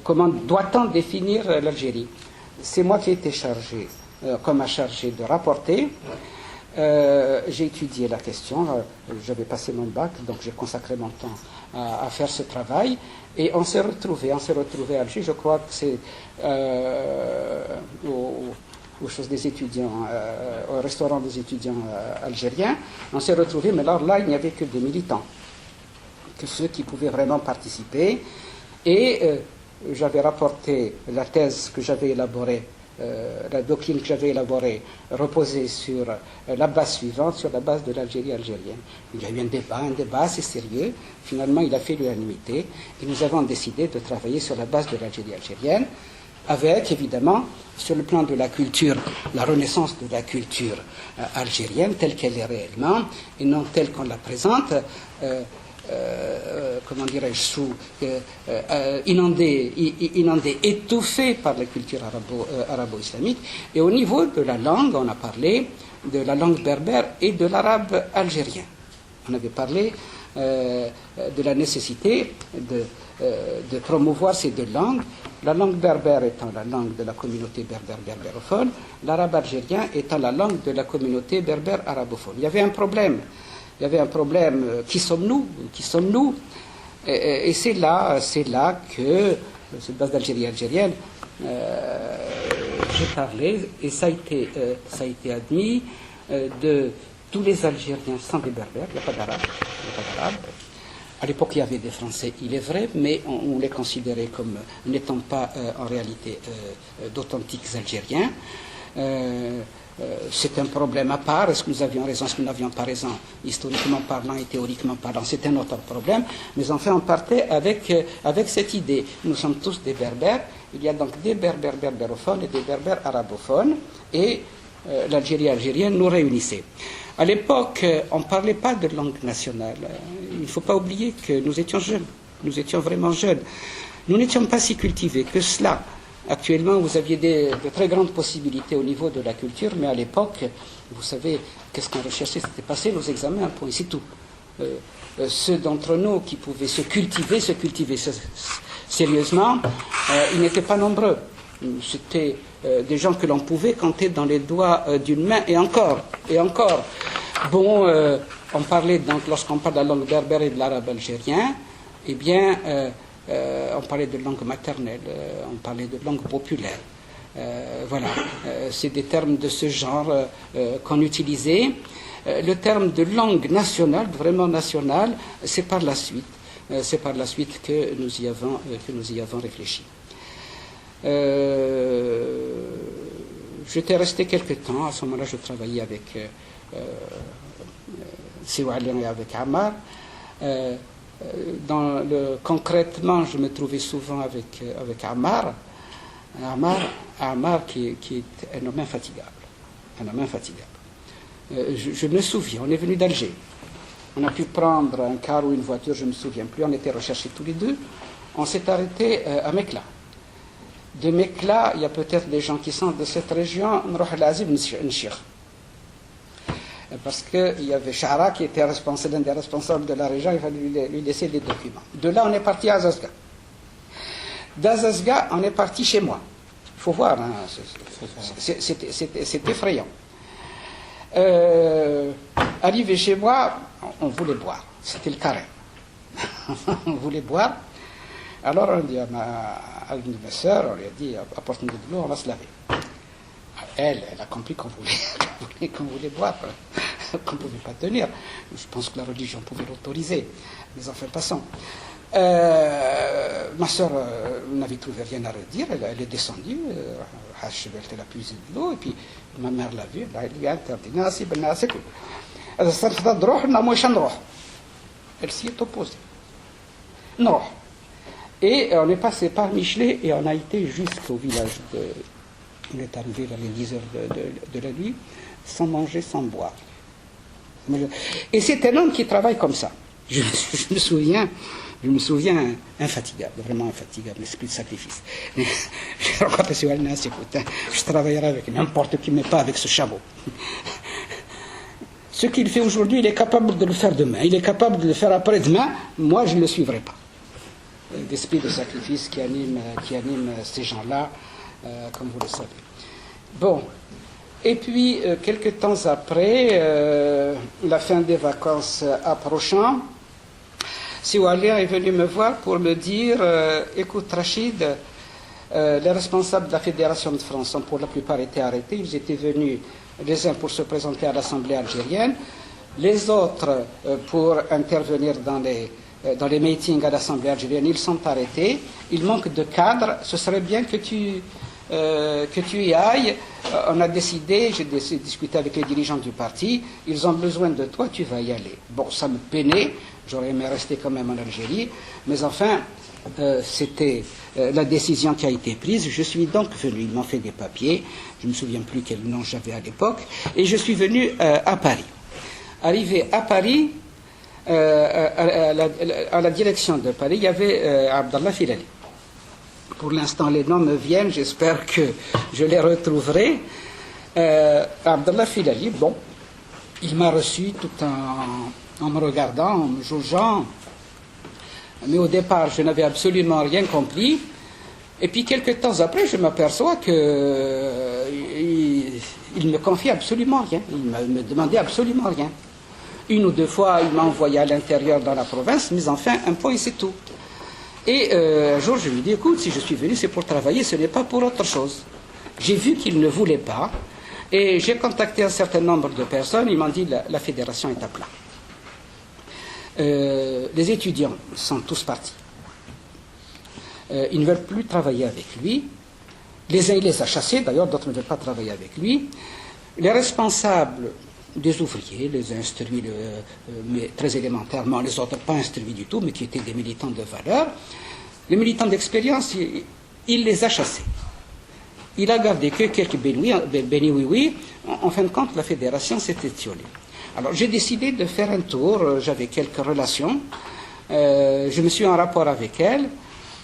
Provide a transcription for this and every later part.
comment doit-on définir l'Algérie? C'est moi qui ai été chargé, chargé de rapporter. J'ai étudié la question, j'avais passé mon bac, donc j'ai consacré mon temps à faire ce travail, et on s'est retrouvé à Alger, je crois que c'est aux choses des étudiants, au restaurant des étudiants algériens, on s'est retrouvé, mais alors là, il n'y avait que des militants, que ceux qui pouvaient vraiment participer, et j'avais rapporté la thèse que j'avais élaborée, la doctrine que j'avais élaborée reposait sur la base suivante, sur la base de l'Algérie algérienne. Il y a eu un débat assez sérieux. Finalement, il a fait l'unanimité et nous avons décidé de travailler sur la base de l'Algérie algérienne, avec évidemment, sur le plan de la culture, la renaissance de la culture algérienne telle qu'elle est réellement et non telle qu'on la présente. Comment dirais-je, inondé, étouffé par la culture arabo-islamique. Et au niveau de la langue, on a parlé de la langue berbère et de l'arabe algérien. On avait parlé de la nécessité de promouvoir ces deux langues, la langue berbère étant la langue de la communauté berbérophone, l'arabe algérien étant la langue de la communauté berbère arabophone. Il y avait un problème. Qui sommes-nous? Et c'est là que, cette base d'Algérie algérienne, j'ai parlé, et ça a été admis, de tous les Algériens sans des berbères, il n'y a pas d'arabe. À l'époque, il y avait des Français, il est vrai, mais on les considérait comme n'étant pas en réalité d'authentiques Algériens. C'est un problème à part. Est-ce que nous avions raison, est-ce que nous n'avions pas raison, historiquement parlant et théoriquement parlant? C'est un autre problème. Mais enfin, on partait avec cette idée. Nous sommes tous des berbères. Il y a donc des berbères berbérophones et des berbères arabophones. Et l'Algérie algérienne nous réunissait. À l'époque, on ne parlait pas de langue nationale. Il ne faut pas oublier que nous étions jeunes. Nous étions vraiment jeunes. Nous n'étions pas si cultivés que cela. Actuellement, vous aviez de très grandes possibilités au niveau de la culture, mais à l'époque, vous savez, qu'est-ce qu'on recherchait? C'était passer nos examens, un point, c'est tout. Ceux d'entre nous qui pouvaient se cultiver sérieusement, ils n'étaient pas nombreux. C'était des gens que l'on pouvait compter dans les doigts d'une main, et encore. Bon, on parlait donc, lorsqu'on parle de la langue berbère et de l'arabe algérien, eh bien, on parlait de langue maternelle, on parlait de langue populaire. Voilà, c'est des termes de ce genre qu'on utilisait. Le terme de langue nationale, vraiment nationale, c'est par la suite que nous y avons réfléchi. J'étais resté quelque temps, à ce moment-là je travaillais avec Siouali et avec Ammar. Concrètement, je me trouvais souvent avec Ammar qui est un homme infatigable. Je me souviens, on est venu d'Alger. On a pu prendre un car ou une voiture, je ne me souviens plus, on était recherchés tous les deux. On s'est arrêté à Mekla. De Mekla, il y a peut-être des gens qui sont de cette région, parce qu'il y avait Chara qui était l'un des responsables de la région, il fallait lui laisser des documents. De là, on est parti à Azazga. D'Azazga, on est parti chez moi. Il faut voir, hein, c'est effrayant. Arrivé chez moi, on voulait boire. C'était le carré. On voulait boire. Alors on dit à une de mes sœurs, on lui a dit, apporte-nous de l'eau, on va se laver. Elle a compris qu'on voulait boire, qu'on ne pouvait pas tenir. Je pense que la religion pouvait l'autoriser. Mais enfin, passons. Ma soeur n'avait trouvé rien à redire, elle est descendue, elle a puisé de l'eau, et puis ma mère l'a vue, elle lui a interdit. Elle s'y est opposée. Non. Et on est passé par Michelet et on a été jusqu'au village on est arrivé vers les 10 heures de la nuit, sans manger, sans boire. Et c'est un homme qui travaille comme ça. Je me souviens infatigable, vraiment infatigable, l'esprit de sacrifice. Je travaillerai avec n'importe qui, mais pas avec ce chameau. Ce qu'il fait aujourd'hui, il est capable de le faire demain. Il est capable de le faire après-demain. Moi, je ne le suivrai pas. d'esprit de sacrifice qui anime ces gens-là, comme vous le savez. Bon, et puis, quelques temps après, la fin des vacances approchant, Siwalia est venu me voir pour me dire écoute Rachid, les responsables de la Fédération de France ont pour la plupart été arrêtés. Ils étaient venus les uns pour se présenter à l'Assemblée algérienne, les autres pour intervenir dans les meetings à l'Assemblée algérienne. Ils sont arrêtés. Il manque de cadres. Ce serait bien que tu y ailles. On a décidé, j'ai discuté avec les dirigeants du parti, ils ont besoin de toi, tu vas y aller. Bon, ça me peinait, j'aurais aimé rester quand même en Algérie, mais enfin, c'était la décision qui a été prise. Je suis donc venu, ils m'ont fait des papiers, je ne me souviens plus quel nom j'avais à l'époque, et je suis venu à Paris. Arrivé à Paris, à la direction de Paris, il y avait Abdallah Filali. Pour l'instant, les noms me viennent, j'espère que je les retrouverai. Abdallah Filali, bon, il m'a reçu tout en me regardant, en me jaugeant. Mais au départ, je n'avais absolument rien compris. Et puis, quelques temps après, je m'aperçois qu'il ne me confiait absolument rien. Il me demandait absolument rien. Une ou deux fois, il m'a envoyé à l'intérieur dans la province, mais enfin, un point et c'est tout. Et un jour, je lui dis, écoute, si je suis venu, c'est pour travailler, ce n'est pas pour autre chose. J'ai vu qu'il ne voulait pas, et j'ai contacté un certain nombre de personnes, ils m'ont dit, la fédération est à plat. Les étudiants sont tous partis. Ils ne veulent plus travailler avec lui. Les uns, il les a chassés, d'ailleurs, d'autres ne veulent pas travailler avec lui. Les responsables des ouvriers, les instruits, mais très élémentairement, les autres pas instruits du tout, mais qui étaient des militants de valeur. Les militants d'expérience, il les a chassés. Il a gardé que quelques béni-oui-oui. En fin de compte, la fédération s'est étiolée. Alors, j'ai décidé de faire un tour. J'avais quelques relations. Je me suis en rapport avec elles.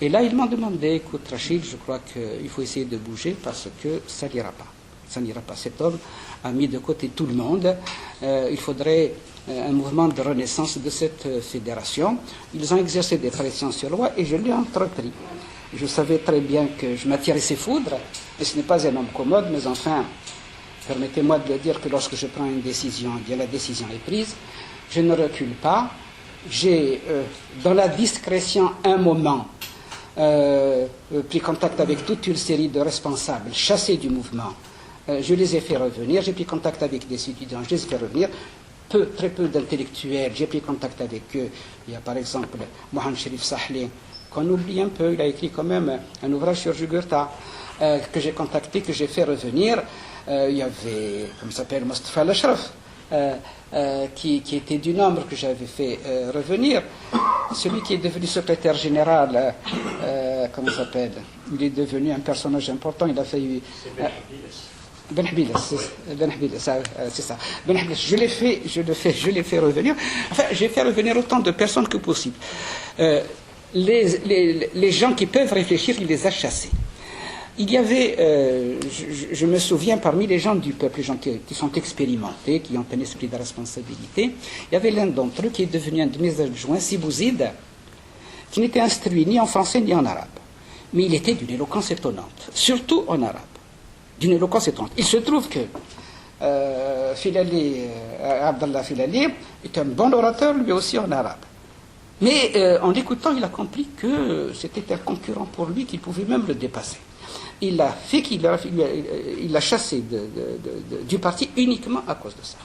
Et là, ils m'ont demandé, écoute Rachid, je crois qu'il faut essayer de bouger parce que ça n'ira pas. Ça n'ira pas. Cet homme a mis de côté tout le monde. Il faudrait un mouvement de renaissance de cette fédération. Ils ont exercé des pressions sur moi et je l'ai entrepris. Je savais très bien que je m'attirais ses foudres, et ce n'est pas un homme commode, mais enfin, permettez-moi de le dire que lorsque je prends une décision, bien la décision est prise, je ne recule pas. J'ai, dans la discrétion, un moment, pris contact avec toute une série de responsables chassés du mouvement. Je les ai fait revenir, j'ai pris contact avec des étudiants, je les ai fait revenir, très peu d'intellectuels, j'ai pris contact avec eux. Il y a par exemple Mohamed Sherif Sahli, qu'on oublie un peu, il a écrit quand même un ouvrage sur Jugurtha, que j'ai contacté, que j'ai fait revenir. Il y avait, comme s'appelle, Mustafa Al-Ashraf, qui était du nombre que j'avais fait revenir. Celui qui est devenu secrétaire général, comment ça s'appelle, il est devenu un personnage important, il a fait... Ben Habiles, c'est ça. Ben Habiles, je l'ai fait revenir. Enfin, j'ai fait revenir autant de personnes que possible. Les gens qui peuvent réfléchir, il les a chassés. Il y avait, je me souviens, parmi les gens du peuple, les gens qui sont expérimentés, qui ont un esprit de responsabilité, il y avait l'un d'entre eux qui est devenu un de mes adjoints, Sibouzid, qui n'était instruit ni en français ni en arabe. Mais il était d'une éloquence étonnante, surtout en arabe. D'une éloquence étonnante. Il se trouve que Abdallah Filali est un bon orateur, lui aussi en arabe. Mais en l'écoutant, il a compris que c'était un concurrent pour lui, qu'il pouvait même le dépasser. Il a fait qu'il l'a chassé du parti uniquement à cause de ça.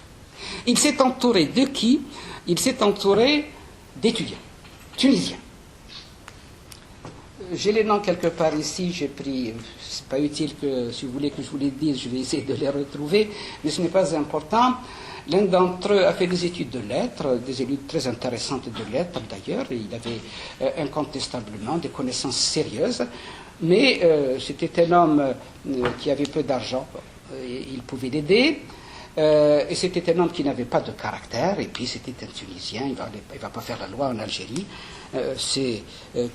Il s'est entouré de qui? Il s'est entouré d'étudiants tunisiens. J'ai les noms quelque part ici, j'ai pris, c'est pas utile que, si vous voulez que je vous les dise, je vais essayer de les retrouver, mais ce n'est pas important. L'un d'entre eux a fait des études de lettres, des études très intéressantes de lettres d'ailleurs, et il avait incontestablement des connaissances sérieuses, mais c'était un homme qui avait peu d'argent, il pouvait l'aider, et c'était un homme qui n'avait pas de caractère, et puis c'était un Tunisien, il ne va pas faire la loi en Algérie, c'est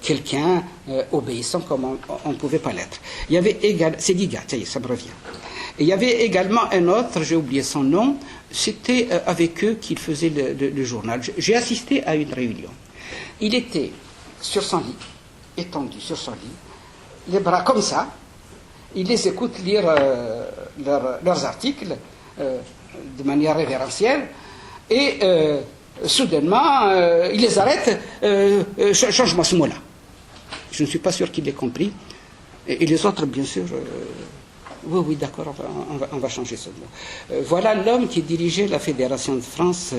quelqu'un obéissant comme on ne pouvait pas l'être. Il y avait également, c'est Giga, ça me revient. Et il y avait également un autre, j'ai oublié son nom, c'était avec eux qu'il faisait le journal. J'ai assisté à une réunion. Il était sur son lit, étendu sur son lit, les bras comme ça, il les écoute lire leurs articles de manière révérentielle, et soudainement, il les arrête, change-moi ce mot-là. Je ne suis pas sûr qu'il ait compris. Et les autres, bien sûr, oui, d'accord, on va changer ce mot. Voilà l'homme qui dirigeait la Fédération de France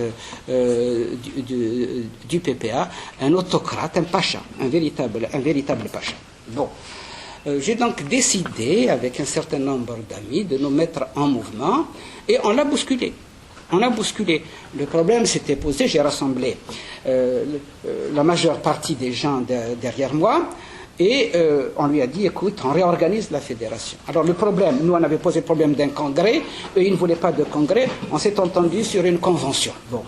du PPA, un autocrate, un pacha, un véritable pacha. Bon. J'ai donc décidé, avec un certain nombre d'amis, de nous mettre en mouvement, et on l'a bousculé. On a bousculé. Le problème s'était posé, j'ai rassemblé la majeure partie des gens derrière moi, et on lui a dit, écoute, on réorganise la fédération. Alors le problème, nous on avait posé le problème d'un congrès, eux ils ne voulaient pas de congrès, on s'est entendu sur une convention. Bon.